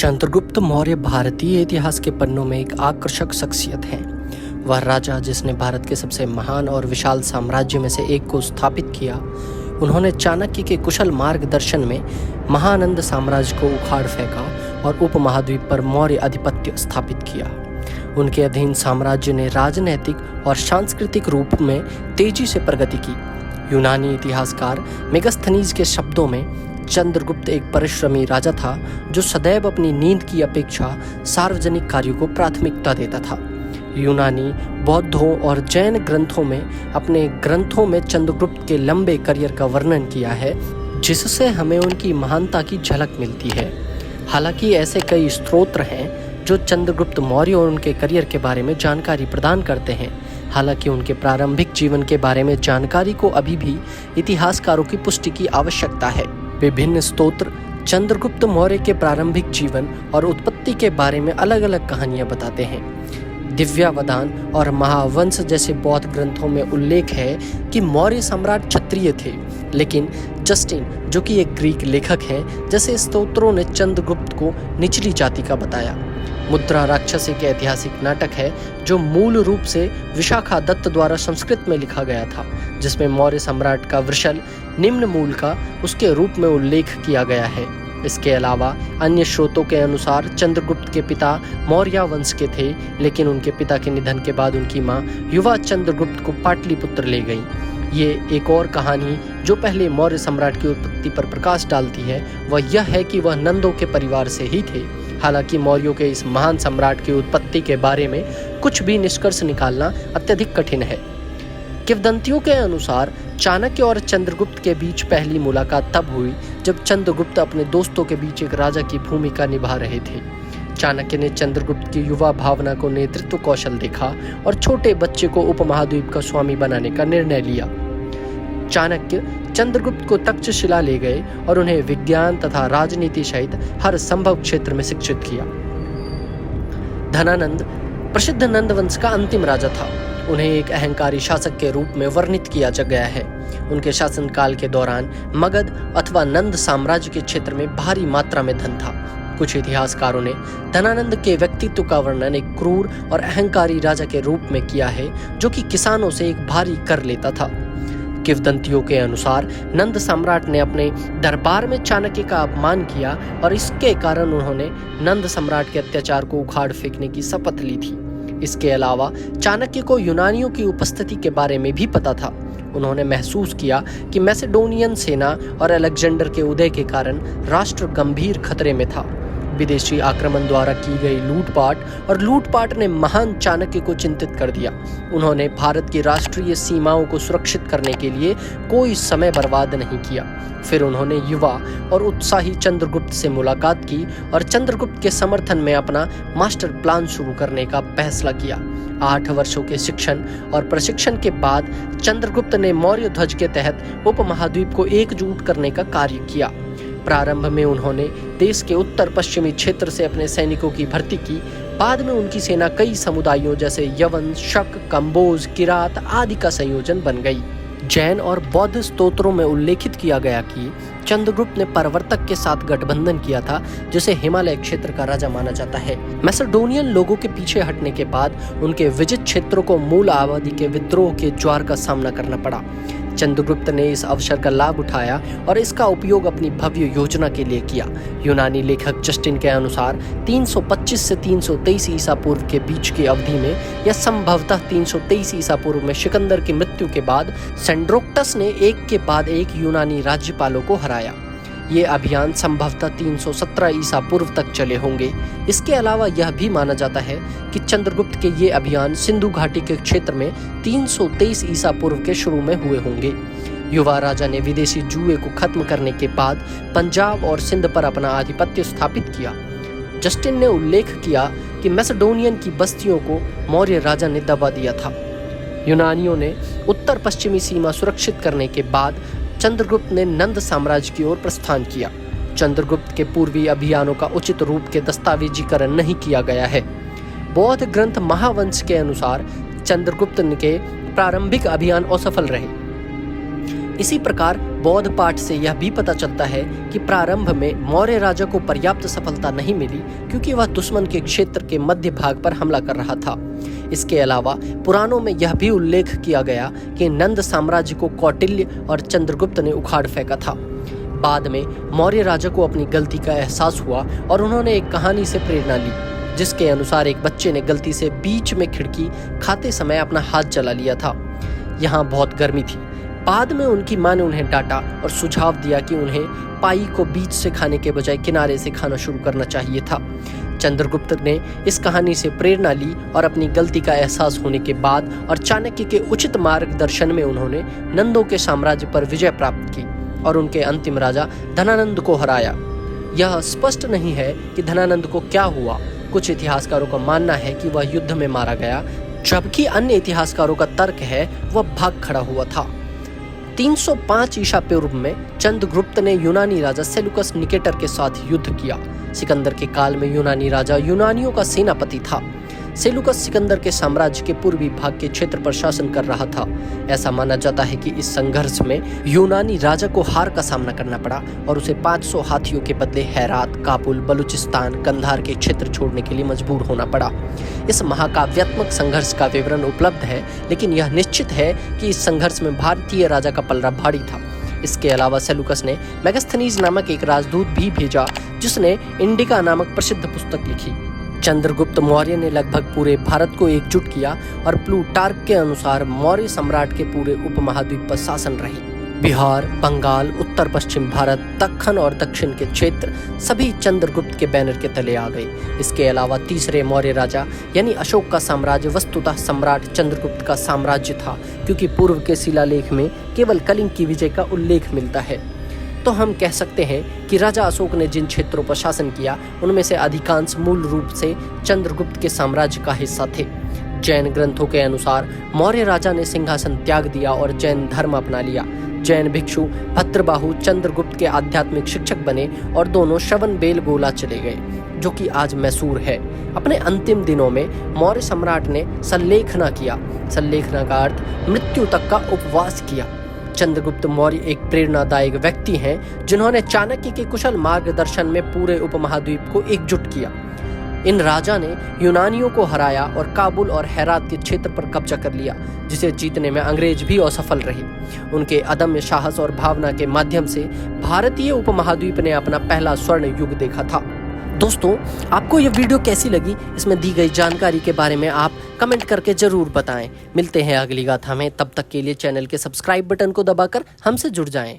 चंद्रगुप्त मौर्य भारतीय इतिहास के पन्नों में एक आकर्षक शख्सियत हैं। वह राजा जिसने भारत के सबसे महान और विशाल साम्राज्य में से एक को स्थापित किया। उन्होंने चाणक्य के कुशल मार्गदर्शन में महानंद साम्राज्य को उखाड़ फेंका और उपमहाद्वीप पर मौर्य आधिपत्य स्थापित किया। उनके अधीन साम्राज्य ने राजनैतिक और सांस्कृतिक रूप में तेजी से प्रगति की। यूनानी इतिहासकार मेगास्थनीज के शब्दों में चंद्रगुप्त एक परिश्रमी राजा था जो सदैव अपनी नींद की अपेक्षा सार्वजनिक कार्यों को प्राथमिकता देता था। यूनानी, बौद्धों और जैन ग्रंथों में अपने ग्रंथों में चंद्रगुप्त के लंबे करियर का वर्णन किया है, जिससे हमें उनकी महानता की झलक मिलती है। हालांकि ऐसे कई स्रोत हैं जो चंद्रगुप्त मौर्य और उनके करियर के बारे में जानकारी प्रदान करते हैं। हालांकि उनके प्रारंभिक जीवन के बारे में जानकारी को अभी भी इतिहासकारों की पुष्टि की आवश्यकता है। विभिन्न स्तोत्र चंद्रगुप्त मौर्य के प्रारंभिक जीवन और उत्पत्ति के बारे में अलग अलग कहानियां बताते हैं। दिव्यावधान और महावंश जैसे बौद्ध ग्रंथों में उल्लेख है कि मौर्य सम्राट क्षत्रिय थे, लेकिन जस्टिन, जो कि एक ग्रीक लेखक हैं, जैसे स्तोत्रों ने चंद्रगुप्त को निचली जाति का बताया। मुद्रा राक्षस एक ऐतिहासिक नाटक है जो मूल रूप से विशाखादत्त द्वारा संस्कृत में लिखा गया था, जिसमें मौर्य सम्राट का वृषल निम्न मूल का उसके रूप में उल्लेख किया गया है। इसके अलावा अन्य स्रोतों के अनुसार चंद्रगुप्त के पिता मौर्य वंश के थे, लेकिन उनके पिता के निधन के बाद उनकी मां युवा चंद्रगुप्त को पाटलिपुत्र ले गई। ये एक और कहानी जो पहले मौर्य सम्राट की उत्पत्ति पर प्रकाश डालती है, वह यह है कि वह नंदों के परिवार से ही थे। हालांकि मौर्यों के इस महान सम्राट की उत्पत्ति के बारे में कुछ भी निष्कर्ष निकालना अत्यधिक कठिन है। किंवदंतियों के अनुसार चाणक्य और चंद्रगुप्त के बीच पहली मुलाकात तब हुई जब चंद्रगुप्त अपने दोस्तों के बीच एक राजा की भूमिका निभा रहे थे। चाणक्य ने चंद्रगुप्त की युवा भावना को नेतृत्व कौशल देखा और छोटे बच्चे को उपमहाद्वीप का स्वामी बनाने का निर्णय लिया। चाणक्य चंद्रगुप्त को तक्षशिला ले गए और उन्हें विज्ञान तथा राजनीति सहित हर संभव क्षेत्र में शिक्षित किया। धनानंद प्रसिद्ध नंद वंश का अंतिम राजा था। उन्हें एक अहंकारी शासक के रूप में वर्णित किया गया है। उनके शासनकाल के दौरान मगध अथवा नंद साम्राज्य के क्षेत्र में भारी मात्रा में धन था। कुछ इतिहासकारों ने धनानंद के व्यक्तित्व का वर्णन एक क्रूर और अहंकारी राजा के रूप में किया है, जो कि किसानों से एक भारी कर लेता था। किंवदंतियों के अनुसार नंद सम्राट ने अपने दरबार में चाणक्य का अपमान किया और इसके कारण उन्होंने नंद सम्राट के अत्याचार को उखाड़ फेंकने की शपथ ली थी। इसके अलावा चाणक्य को यूनानियों की उपस्थिति के बारे में भी पता था। उन्होंने महसूस किया कि मैसेडोनियन सेना और अलेक्जेंडर के उदय के कारण राष्ट्र गंभीर खतरे में था। विदेशी आक्रमण द्वारा की गई लूटपाट ने महान चाणक्य को चिंतित कर दिया। उन्होंने भारत की राष्ट्रीय सीमाओं को सुरक्षित करने के लिए कोई समय बर्बाद नहीं किया। फिर उन्होंने युवा और उत्साही चंद्रगुप्त से मुलाकात की और चंद्रगुप्त के समर्थन में अपना मास्टर प्लान शुरू करने का फैसला किया। 8 वर्षों के शिक्षण और प्रशिक्षण के बाद चंद्रगुप्त ने मौर्य ध्वज के तहत उपमहाद्वीप को एकजुट करने का कार्य किया। प्रारंभ में उन्होंने देश के उत्तर पश्चिमी क्षेत्र से अपने सैनिकों की भर्ती की। बाद में उनकी सेना कई समुदायों जैसे यवन, शक, कंबोज, किरात आदि का संयोजन बन गई। जैन और बौद्ध स्तोत्रों में उल्लेखित किया गया कि चंद्रगुप्त ने परवर्तक के साथ गठबंधन किया था, जिसे हिमालय क्षेत्र का राजा माना जाता है। मैसेडोनियन लोगों के पीछे हटने के बाद उनके विजित क्षेत्रों को मूल आबादी के विद्रोह के ज्वार का सामना करना पड़ा। चंद्रगुप्त ने इस अवसर का लाभ उठाया और इसका उपयोग अपनी भव्य योजना के लिए किया। यूनानी लेखक जस्टिन के अनुसार 325 से 323 ईसा पूर्व के बीच की अवधि में या संभवतः 323 ईसा पूर्व में सिकंदर की मृत्यु के बाद सेंड्रोक्टस ने एक के बाद एक यूनानी राज्यपालों को हराया। ये अभियान संभवतः 317 ईसा पूर्व तक चले होंगे। इसके अलावा यह भी माना जाता है कि चंद्रगुप्त के ये अभियान सिंधु घाटी के क्षेत्र में 323 ईसा पूर्व के शुरू में हुए होंगे। युवा राजा ने विदेशी जुए को खत्म करने के बाद पंजाब और सिंध पर अपना आधिपत्य स्थापित किया। जस्टिन ने उल्लेख किया कि मैसेडोनियन की बस्तियों को मौर्य राजा ने दबा दिया था। यूनानियों ने उत्तर पश्चिमी सीमा सुरक्षित करने के बाद चंद्रगुप्त ने नंद साम्राज्य की ओर प्रस्थान किया। चंद्रगुप्त के पूर्वी अभियानों का उचित रूप के दस्तावेजीकरण नहीं किया गया है। बौद्ध ग्रंथ महावंश के अनुसार चंद्रगुप्त के प्रारंभिक अभियान असफल रहे। इसी प्रकार बौद्ध पाठ से यह भी पता चलता है कि प्रारंभ में मौर्य राजा को पर्याप्त सफलता नहीं मिली क्योंकि वह दुश्मन के क्षेत्र के मध्य भाग पर हमला कर रहा था। इसके अलावा पुराणों में यह भी उल्लेख किया गया कि नंद साम्राज्य को कौटिल्य और चंद्रगुप्त ने उखाड़ फेंका था। बाद में मौर्य राजा को अपनी गलती का एहसास हुआ और उन्होंने एक कहानी से प्रेरणा ली, जिसके अनुसार एक बच्चे ने गलती से बीच में खिड़की खाते समय अपना हाथ जला लिया था। यहाँ बहुत गर्मी थी। बाद में उनकी मां ने उन्हें डांटा और सुझाव दिया कि उन्हें पाई को बीच से खाने के बजाय किनारे से खाना शुरू करना चाहिए था। चंद्रगुप्त ने इस कहानी से प्रेरणा ली और अपनी गलती का एहसास होने के बाद और चाणक्य के उचित मार्गदर्शन में उन्होंने नंदों के साम्राज्य पर विजय प्राप्त की और उनके अंतिम राजा धनानंद को हराया। यह स्पष्ट नहीं है कि धनानंद को क्या हुआ। कुछ इतिहासकारों का मानना है कि वह युद्ध में मारा गया, जबकि अन्य इतिहासकारों का तर्क है वह भाग खड़ा हुआ था। 305 ईसा पूर्व में चंद्रगुप्त ने यूनानी राजा सेलुकस निकेटर के साथ युद्ध किया। सिकंदर के काल में यूनानी राजा यूनानियों का सेनापति था। सेलुकस सिकंदर के साम्राज्य के पूर्वी भाग के क्षेत्र पर शासन कर रहा था। ऐसा माना जाता है कि इस संघर्ष में यूनानी राजा को हार का सामना करना पड़ा और उसे 500 हाथियों के बदले हेरात, काबुल, बलूचिस्तान, कंधार के क्षेत्र छोड़ने के लिए मजबूर होना पड़ा। इस महाकाव्यात्मक संघर्ष का विवरण उपलब्ध है, लेकिन यह निश्चित है कि इस संघर्ष में भारतीय राजा का पलड़ा भारी था। इसके अलावा सेलुकस ने मेगास्थनीज नामक एक राजदूत भी भेजा, जिसने इंडिका नामक प्रसिद्ध पुस्तक लिखी। चंद्रगुप्त मौर्य ने लगभग पूरे भारत को एकजुट किया और प्लूटार्क के अनुसार मौर्य सम्राट के पूरे उपमहाद्वीप पर शासन रही। बिहार, बंगाल, उत्तर पश्चिम भारत, दक्कन और दक्षिण के क्षेत्र सभी चंद्रगुप्त के बैनर के तले आ गए। इसके अलावा तीसरे मौर्य राजा यानी अशोक का साम्राज्य वस्तुतः सम्राट चंद्रगुप्त का साम्राज्य था, क्योंकि पूर्व के शिलालेख में केवल कलिंग की विजय का उल्लेख मिलता है। तो हम कह सकते हैं कि राजा अशोक ने जिन क्षेत्रों पर शासन किया उनमें से अधिकांश मूल रूप से चंद्रगुप्त के साम्राज्य का हिस्सा थे। जैन ग्रंथों के अनुसार मौर्य राजा ने सिंहासन त्याग दिया और जैन धर्म अपना लिया। जैन भिक्षु भद्रबाहु चंद्रगुप्त के आध्यात्मिक शिक्षक बने और दोनों श्रवणबेलगोला चले गए, जो कि आज मैसूर है। अपने अंतिम दिनों में मौर्य सम्राट ने संलेखना किया। संलेखना का अर्थ मृत्यु तक का उपवास किया। चंद्रगुप्त मौर्य एक प्रेरणादायक व्यक्ति हैं, जिन्होंने चाणक्य के कुशल मार्गदर्शन में पूरे उपमहाद्वीप को एकजुट किया। इन राजा ने यूनानियों को हराया और काबुल और हेरात के क्षेत्र पर कब्जा कर लिया, जिसे जीतने में अंग्रेज भी असफल रहे। उनके अदम्य साहस और भावना के माध्यम से भारतीय उपमहाद्वीप ने अपना पहला स्वर्ण युग देखा था। दोस्तों, आपको यह वीडियो कैसी लगी? इसमें दी गई जानकारी के बारे में आप कमेंट करके जरूर बताएं। मिलते हैं अगली गाथा में, तब तक के लिए चैनल के सब्सक्राइब बटन को दबाकर हमसे जुड़ जाएं।